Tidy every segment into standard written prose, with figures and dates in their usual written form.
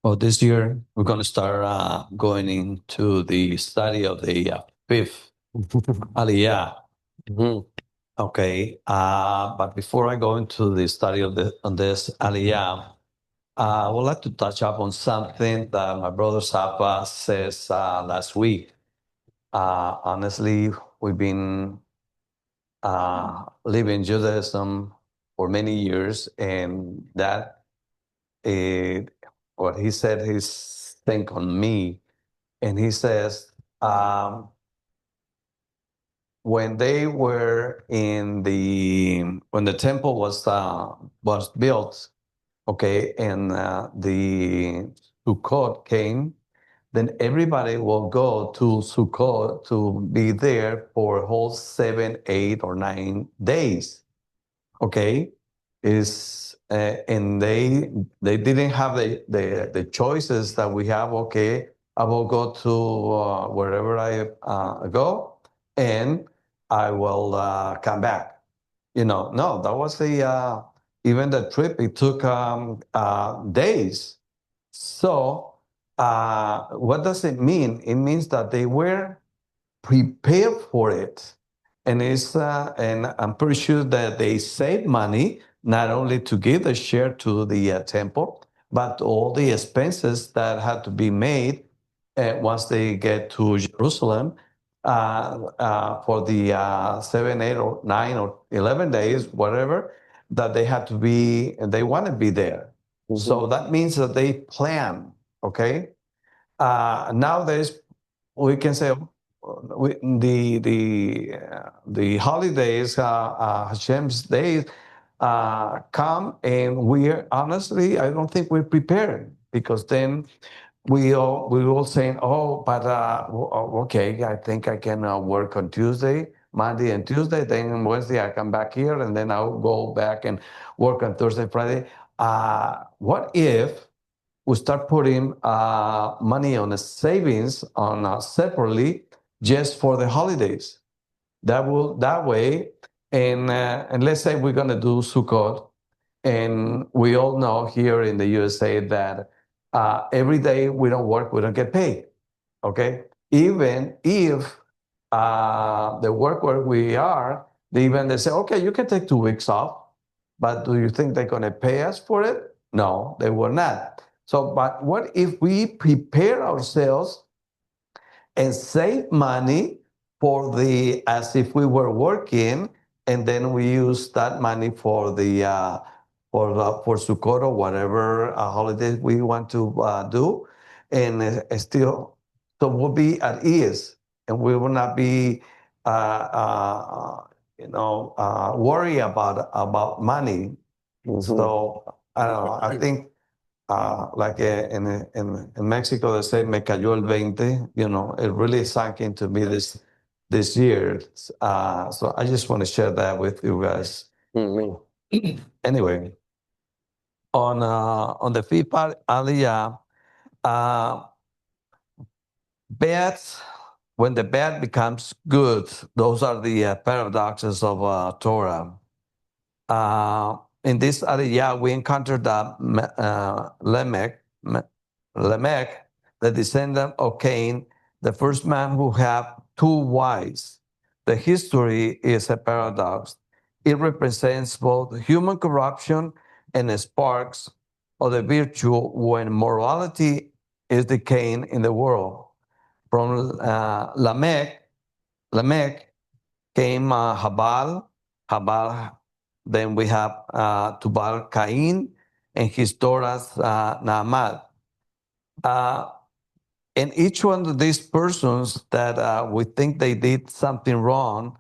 Well, this year we're going to start going into the study of the fifth aliyah. Mhm. Okay, but before I go into the study of on this aliyah, I would like to touch up on something that my brother Sapa says last week. Honestly, we've been living Judaism for many years, and that what he said his think on me, and he says when they were when the temple was built, okay, and the Sukkot came, then everybody will go to Sukkot to be there for a whole 7, 8, or 9 days. Okay, is and they didn't have the choices that we have. Okay, I will go to wherever I go, and I will come back. No, that was the even the trip. It took days. So what does it mean? It means that they were prepare for it. And I'm pretty sure that they save money not only to give the share to the temple, but all the expenses that had to be made once they get to Jerusalem for the 7, 8, or 9, or 11 days, whatever, that they had to be, and they want to be there. So that means that they plan, okay? Nowadays, we can say the holidays, Hashem's days, come, and honestly, I don't think we're prepared, because then we all saying, oh, but okay, I think I can work on Tuesday, Monday, and Tuesday. Then Wednesday I come back here, and then I'll go back and work on Thursday, Friday. What if we start putting money on the savings on separately just for the holidays? That way, and let's say we're gonna do Sukkot, and we all know here in the USA that every day we don't work, we don't get paid. Okay, even if the work where we are, they say, okay, you can take 2 weeks off, but do you think they're going to pay us for it? No, they will not. So, but what if we prepare ourselves and save money as if we were working, and then we use that money for for Sukkot or whatever holiday we want to do, and still, so we'll be at ease, and we will not be worry about money. So I don't know. I think like in Mexico, they say "me cayó el 20." It really sunk into me this year. So I just want to share that with you guys. Mhm. Anyway, on the fifth part, Aliyah, uh, bad when the bad becomes good. Those are the paradoxes of Torah. In this aliyah, we encountered that Lamech, the descendant of Cain, the first man who had 2 wives. The history is a paradox. It represents both human corruption and sparks of the virtue when morality is decaying in the world. From Lamech came Habal. Then we have Tubal Cain and his daughters Naamat. Uh, and each one of these persons that we think they did something wrong,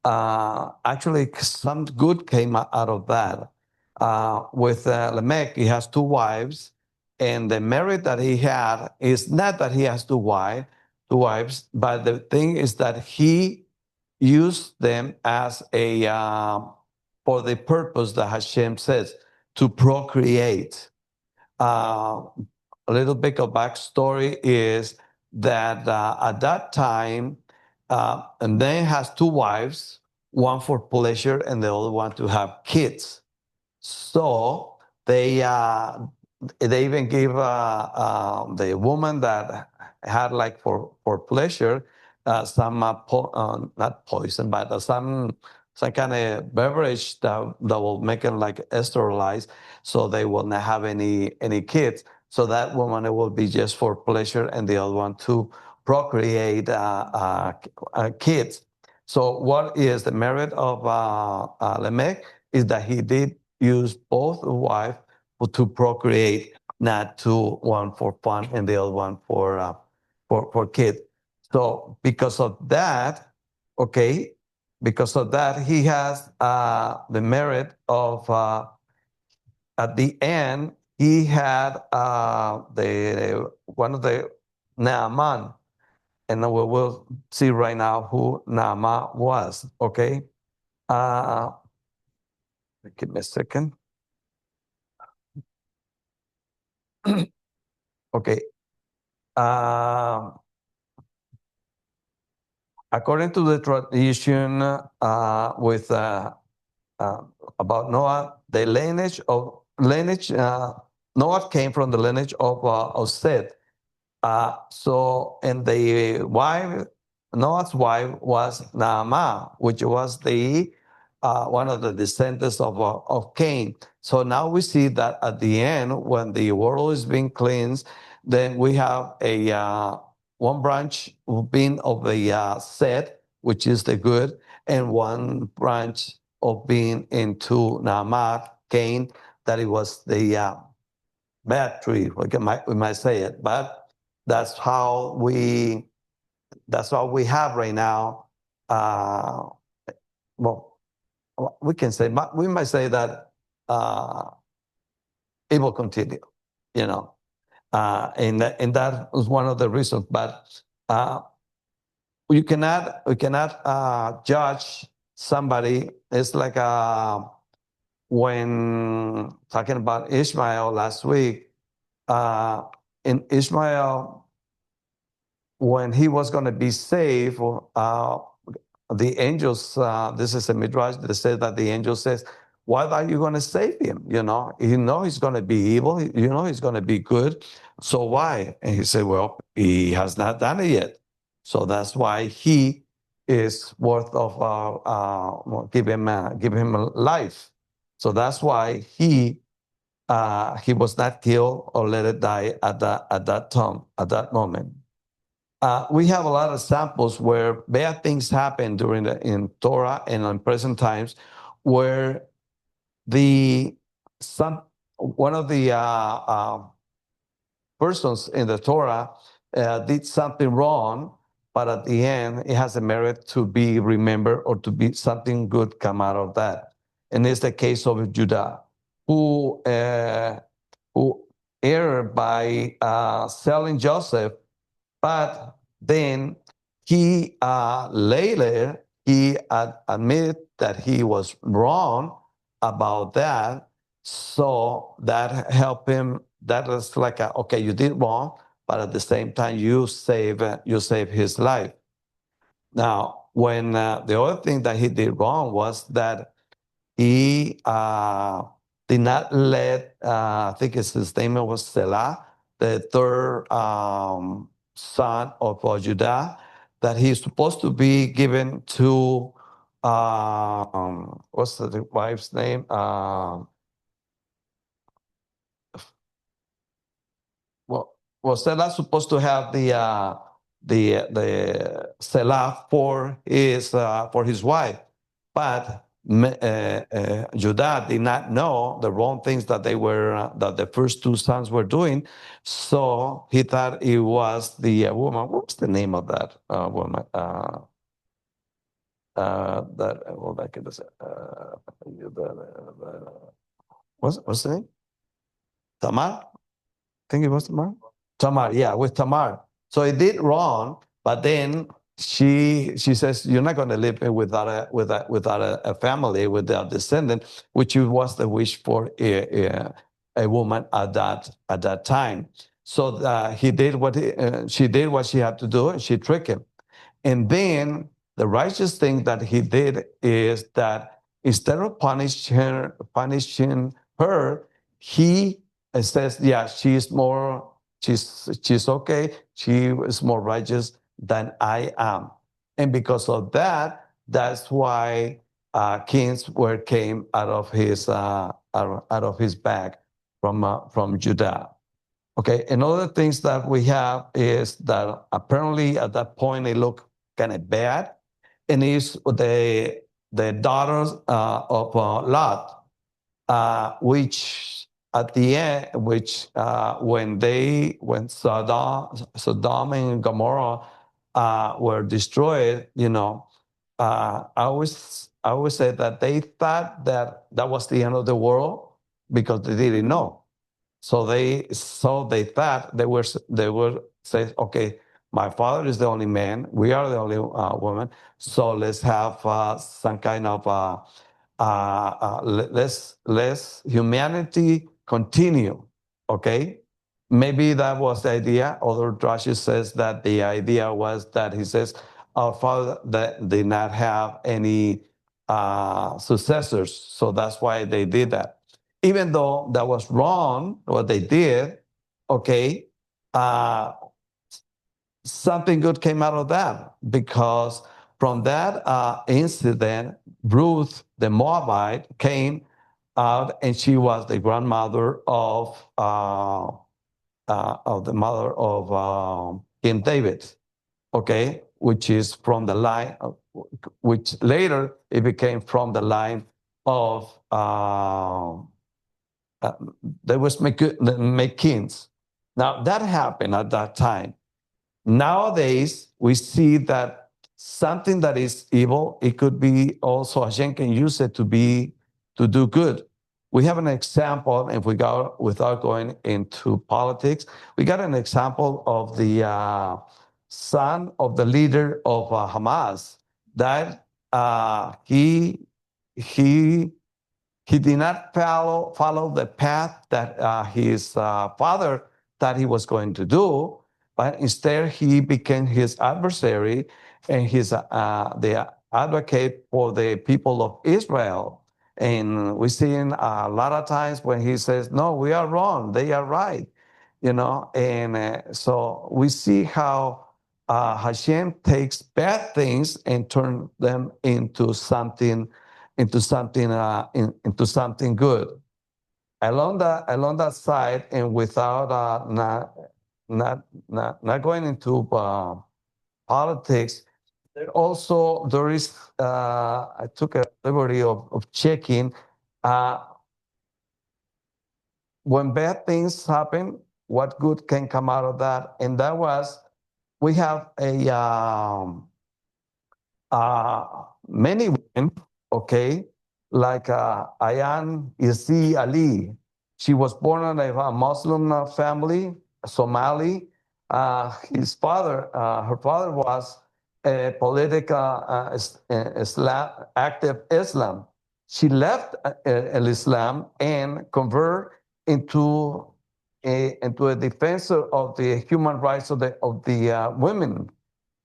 actually some good came out of that. With Lamech, he has 2 wives, and the merit that he had is not that he has two wives, but the thing is that he used them as for the purpose that Hashem says, to procreate. Uh, a little bit of backstory is that at that time, and then has 2 wives, one for pleasure and the other one to have kids. So they they even give the woman that had like for pleasure some not poison, but some kind of beverage that will make them like sterilized, so they will not have any kids. So that woman, it will be just for pleasure, and the other one to procreate kids. So what is the merit of Lamech is that he did use both wives to procreate, not to one for fun and the other one for kids. So because of that, okay, because of that, he has the merit of at the end he had the one of the Naaman, and we will see right now who Naaman was. Okay, uh, give me a second. Okay. Uh, According to the tradition with uh, about Noah, the lineage Noah came from the lineage of Seth. And the wife, Noah's wife, was Naamah, which was the one of the descendants of Cain. So now we see that at the end, when the world is being cleansed, then we have a one branch being of the Seth, which is the good, and one branch of being into Naamah, Cain, that it was the bad tree. We might say it, but that's how we have right now. Well, we can say, we might say that it will continue, you know, and that was one of the reasons. But we cannot judge somebody. It's like when talking about Ishmael last week. In Ishmael, when he was going to be saved, the angels, this is a midrash that says that the angel says, why are you going to save him? You know he's going to be evil. You know he's going to be good. So why? And he said, well, he has not done it yet. So that's why he is worth of give him a life. So that's why he was not killed or let it die at that time, at that moment. We have a lot of samples where bad things happen in Torah and in present times, where one of the persons in the Torah did something wrong, but at the end it has a merit to be remembered or to be something good come out of that. And it's the case of Judah, who erred by selling Joseph, but then he later he admitted that he was wrong about that. So that helped him. That was like, okay, you did wrong, but at the same time you save his life. Now, when the other thing that he did wrong was that he did not let, I think his name was Selah, the third son of Judah, that he's supposed to be given to, what's the wife's name? Well, Selah's supposed to have the Selah for his wife, but Judah did not know the wrong things that that the first two sons were doing, so he thought it was the woman. What's the name of that woman? That well, that could what's the name? Tamar. I think it was Tamar. Tamar, yeah, with Tamar. So he did wrong, but then she says, "You're not going to live without a family, without a descendant," which was the wish for a woman at that time. So he did she did what she had to do, and she tricked him. And then the righteous thing that he did is that instead of punishing her, he it says, yeah, she's okay. She is more righteous than I am. And because of that, that's why kings came out of his bag from Judah. Okay, and other things that we have is that apparently at that point it looked kind of bad, and it's the daughters of Lot, which at the end, when Sodom and Gomorrah were destroyed, I always say that they thought that was the end of the world because they didn't know. So they thought they were say, okay, my father is the only man, we are the only woman, so let's have some kind of let's humanity continue, okay? Maybe that was the idea. Other Rashi says that the idea was that he says our father that did not have any successors, so that's why they did that. Even though that was wrong, what they did, okay, uh, something good came out of that because from that incident, Ruth, the Moabite, came out and she was the grandmother of the mother of King David, okay, which is from the line, which later it became from the line of there was make kings. Now that happened at that time. Nowadays, we see that something that is evil, it could be also Hashem can use it to do good. We have an example, if we go without going into politics, we got an example of the son of the leader of Hamas that he he did not follow the path that his father thought he was going to do, but instead he became his adversary and the advocate for the people of Israel. And we see a lot of times when he says, "No, we are wrong; they are right," And so we see how Hashem takes bad things and turn them into something good. Along that side, and without not going into politics, there is I took a liberty of checking when bad things happen, what good can come out of that, and that was we have many women, okay, like Ayan Isi Ali. She was born in a Muslim family, Somali. Her father was a political active Islam. She left Islam and converted into a defensor of the human rights of the women.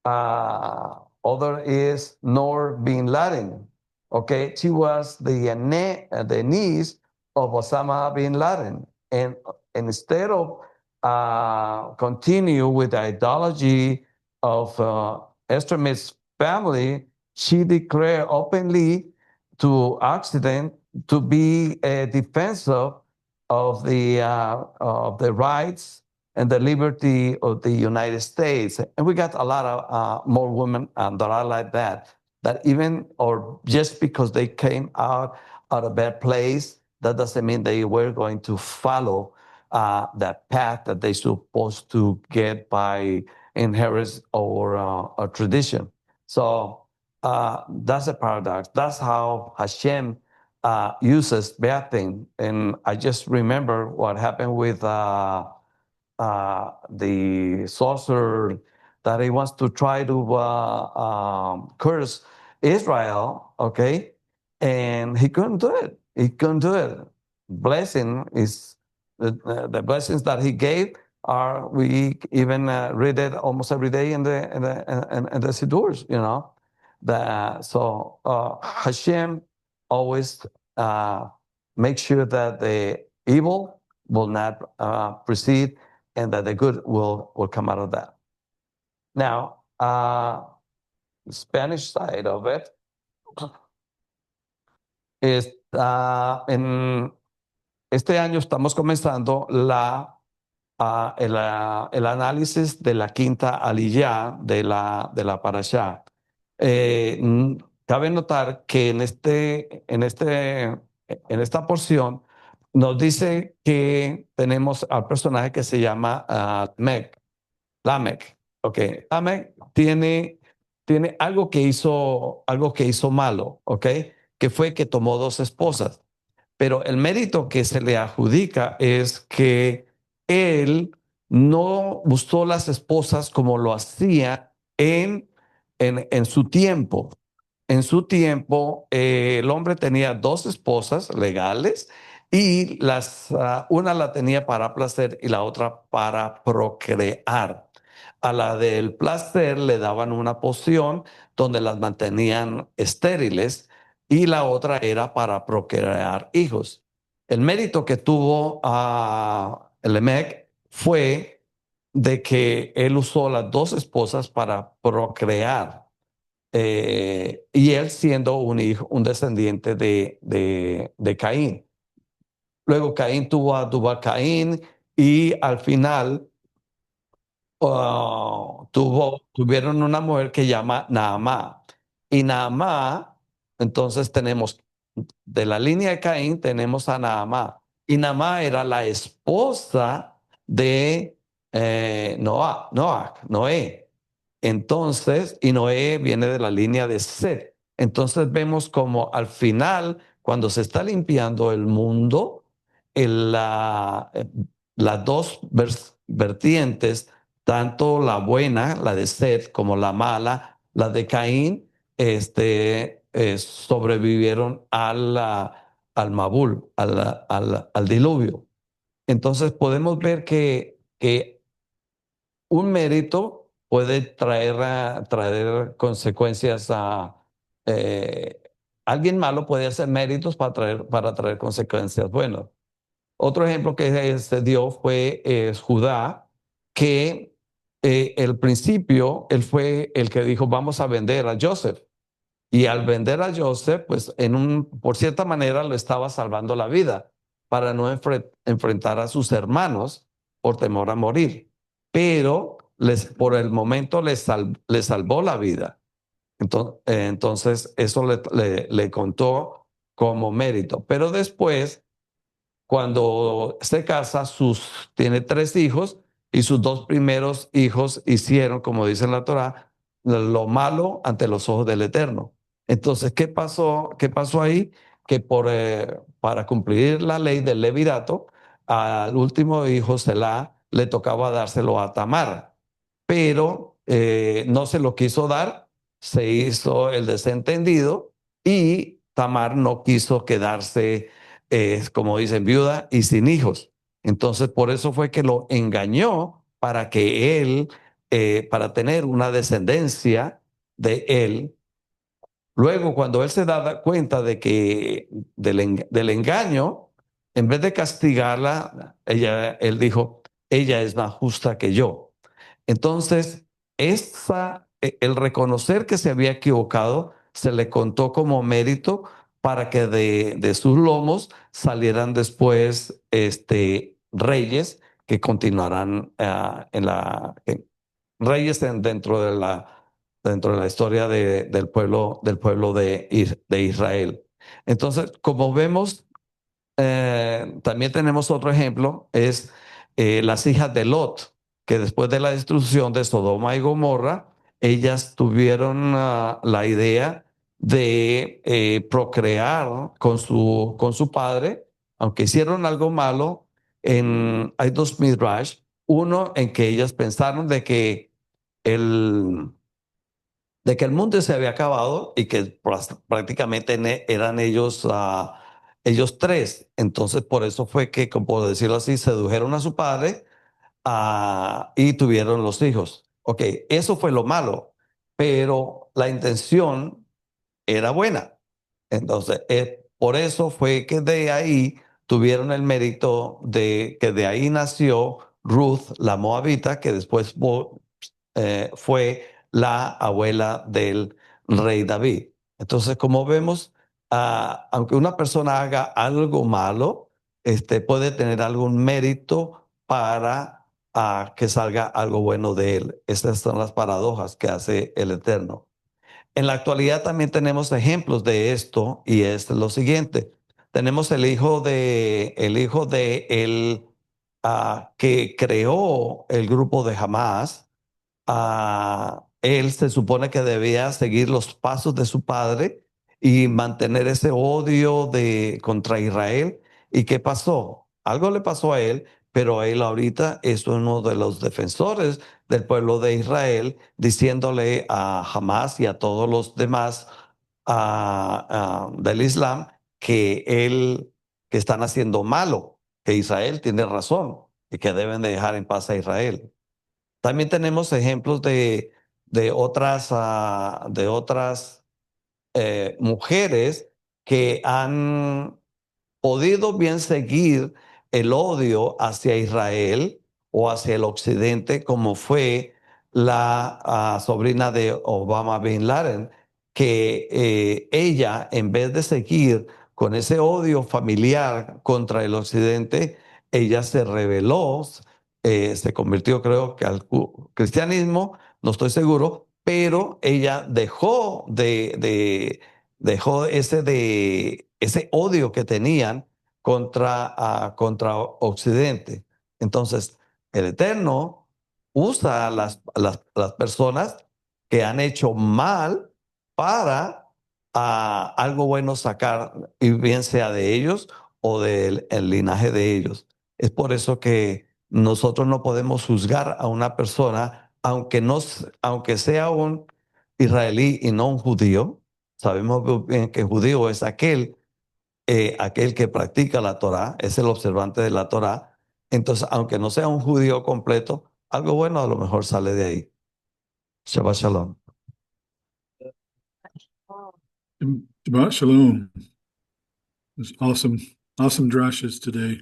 Other is Noor bin Laden. Okay, she was the niece of Osama bin Laden, and instead of continue with the ideology of extremist family, she declared openly to Occident to be a defensor of the rights and the liberty of the United States. And we got a lot of more women that are like that even, or just because they came out of a bad place, that doesn't mean they were going to follow that path that they're supposed to get by inheritance or a tradition. So that's a paradox. That's how Hashem uses bad thing. And I just remember what happened with the sorcerer that he wants to try to curse Israel, okay? And he couldn't do it. He couldn't do it. Blessing is the blessings that he gave are, we even read it almost every day in the Sidurs, So Hashem always makes sure that the evil will not proceed, and that the good will come out of that. Now, the Spanish side of it is en este año estamos comenzando el análisis de la quinta aliyah de la parashá. Cabe notar que en esta porción nos dice que tenemos al personaje que se llama Lamech. Ok, Lamech tiene algo que hizo malo, ok, que fue que tomó dos esposas. Pero el mérito que se le adjudica es que él no buscó las esposas como lo hacía en su tiempo. En su tiempo, el hombre tenía dos esposas legales y una la tenía para placer y la otra para procrear. A la del placer le daban una poción donde las mantenían estériles y la otra era para procrear hijos. El mérito que tuvo a Lemec fue de que él usó las dos esposas para procrear, y él siendo un hijo, un descendiente de Caín. Luego Caín tuvo a Caín y al final tuvieron una mujer que llama Naamá. Y Naamá, entonces tenemos, de la línea de Caín, tenemos a Naamá. Y Naamá era la esposa de Noé. Entonces, y Noé viene de la línea de Set. Entonces vemos como al final, cuando se está limpiando el mundo, las dos vertientes, tanto la buena, la de Set, como la mala, la de Caín, sobrevivieron al Mabul, al diluvio. Entonces podemos ver que un mérito puede traer consecuencias a... eh, alguien malo puede hacer méritos para traer consecuencias buenas. Otro ejemplo que se dio fue Judá, que al principio él fue el que dijo, vamos a vender a Joseph. Y al vender a Joseph, pues por cierta manera lo estaba salvando la vida para no enfrentar a sus hermanos por temor a morir. Pero por el momento le salvó la vida. Entonces eso le contó como mérito. Pero después cuando se casa, tiene tres hijos y sus dos primeros hijos hicieron, como dice en la Torah, lo malo ante los ojos del Eterno. Entonces, ¿qué pasó? ¿Qué pasó ahí? Que para cumplir la ley del levirato, al último hijo Selah le tocaba dárselo a Tamar, pero no se lo quiso dar, se hizo el desentendido y Tamar no quiso quedarse, como dicen, viuda y sin hijos. Entonces, por eso fue que lo engañó para que él, para tener una descendencia de él. Luego, cuando él se da cuenta de que del engaño, en vez de castigarla, él dijo, ella es más justa que yo. Entonces, el reconocer que se había equivocado se le contó como mérito para que de sus lomos salieran después reyes que continuarán reyes dentro de la historia del pueblo de Israel. Entonces, como vemos, también tenemos otro ejemplo, es las hijas de Lot, que después de la destrucción de Sodoma y Gomorra, ellas tuvieron la idea de procrear con su padre, aunque hicieron algo malo. Hay dos midrash, uno en que ellas pensaron el, de que el mundo se había acabado y que prácticamente eran ellos tres. Entonces, por eso fue que, como por decirlo así, sedujeron a su padre y tuvieron los hijos. Ok, eso fue lo malo, pero la intención era buena. Entonces, por eso fue que de ahí tuvieron el mérito de que de ahí nació Ruth, la moabita, que después fue la abuela del rey David. Entonces, como vemos, aunque una persona haga algo malo, puede tener algún mérito para que salga algo bueno de él. Estas son las paradojas que hace el Eterno. En la actualidad también tenemos ejemplos de esto y es lo siguiente. Tenemos el hijo de el que creó el grupo de Hamas. Él se supone que debía seguir los pasos de su padre y mantener ese odio contra Israel. ¿Y qué pasó? Algo le pasó a él, pero él ahorita es uno de los defensores del pueblo de Israel, diciéndole a Hamas y a todos los demás del Islam que están haciendo malo, que Israel tiene razón y que deben de dejar en paz a Israel. También tenemos ejemplos de otras mujeres que han podido bien seguir el odio hacia Israel o hacia el occidente, como fue la sobrina de Obama Bin Laden, que ella, en vez de seguir con ese odio familiar contra el occidente, ella se rebeló, se convirtió, creo que al cristianismo, no estoy seguro, pero ella dejó ese odio que tenían contra Occidente. Entonces, el Eterno usa las personas que han hecho mal para algo bueno sacar, y bien sea de ellos o del el linaje de ellos. Es por eso que nosotros no podemos juzgar a una persona, aunque sea un israelí y no un judío. Sabemos muy bien que judío es aquel que practica la Torah, es el observante de la Torah. Entonces, aunque no sea un judío completo, algo bueno a lo mejor sale de ahí. Shabbat Shalom. Shabbat Shalom. It's awesome drashes today.